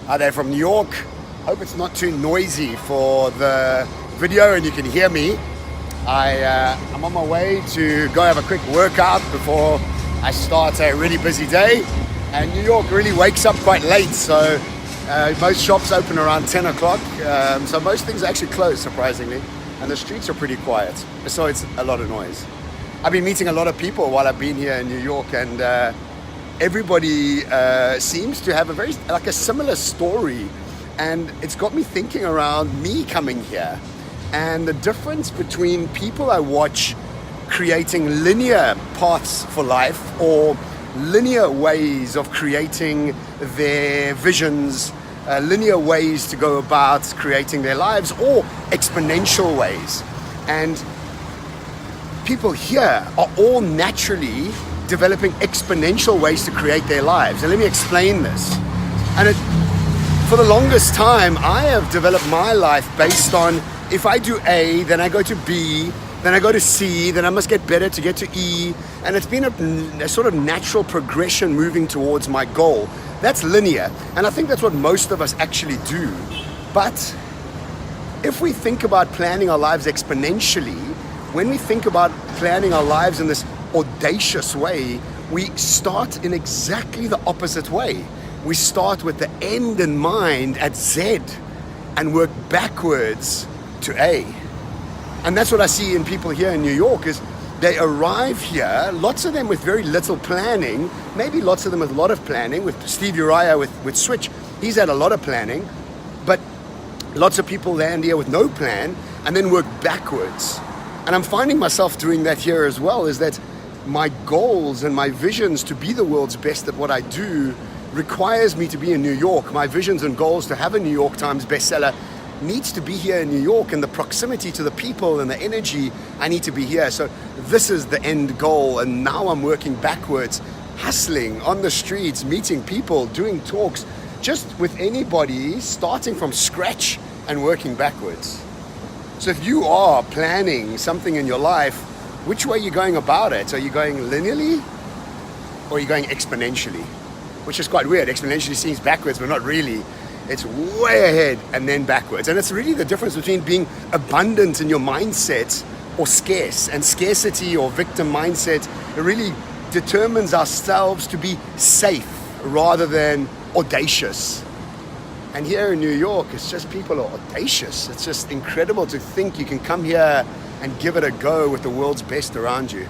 Hi there from New York. Hope it's not too noisy for the video and you can hear me. I'm on my way to go have a quick workout before I start a really busy day. And New York really wakes up quite late, so most shops open around 10 o'clock. So most things are actually closed, surprisingly. And the streets are pretty quiet, so it's a lot of noise. I've been meeting a lot of people while I've been here in New York, and everybody seems to have a similar story, and it's got me thinking around me coming here and the difference between people I watch creating linear paths for life or linear ways of creating their visions, linear ways to go about creating their lives, or exponential ways. And people here are all naturally developing exponential ways to create their lives. And let me explain this. And for the longest time, I have developed my life based on, if I do A, then I go to B, then I go to C, then I must get better to get to E. And it's been a sort of natural progression moving towards my goal. That's linear. And I think that's what most of us actually do. But if we think about planning our lives exponentially, when we think about planning our lives in this audacious way, we start in exactly the opposite way. We start with the end in mind at Z and work backwards to A. And that's what I see in people here in New York, is they arrive here, lots of them with very little planning, maybe lots of them with a lot of planning. With Steve Uriah with Switch, he's had a lot of planning, but lots of people land here with no plan and then work backwards. And I'm finding myself doing that here as well, is that my goals and my visions to be the world's best at what I do requires me to be in New York. My visions and goals to have a New York Times bestseller needs to be here in New York, and the proximity to the people and the energy, I need to be here. So this is the end goal, and now I'm working backwards, hustling on the streets, meeting people, doing talks, just with anybody, starting from scratch and working backwards. So if you are planning something in your life, which way are you going about it? Are you going linearly or are you going exponentially? Which is quite weird. Exponentially seems backwards, but not really. It's way ahead and then backwards. And it's really the difference between being abundant in your mindset or scarce. And scarcity or victim mindset, it really determines ourselves to be safe rather than audacious. And here in New York, it's just people are audacious. It's just incredible to think you can come here and give it a go with the world's best around you.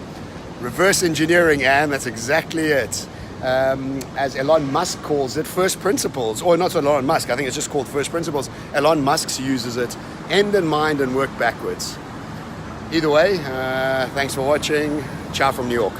Reverse engineering, and that's exactly it. As Elon Musk calls it, first principles. Or not Elon Musk, I think it's just called first principles. Elon Musk uses it, end in mind and work backwards. Either way, thanks for watching. Ciao from New York.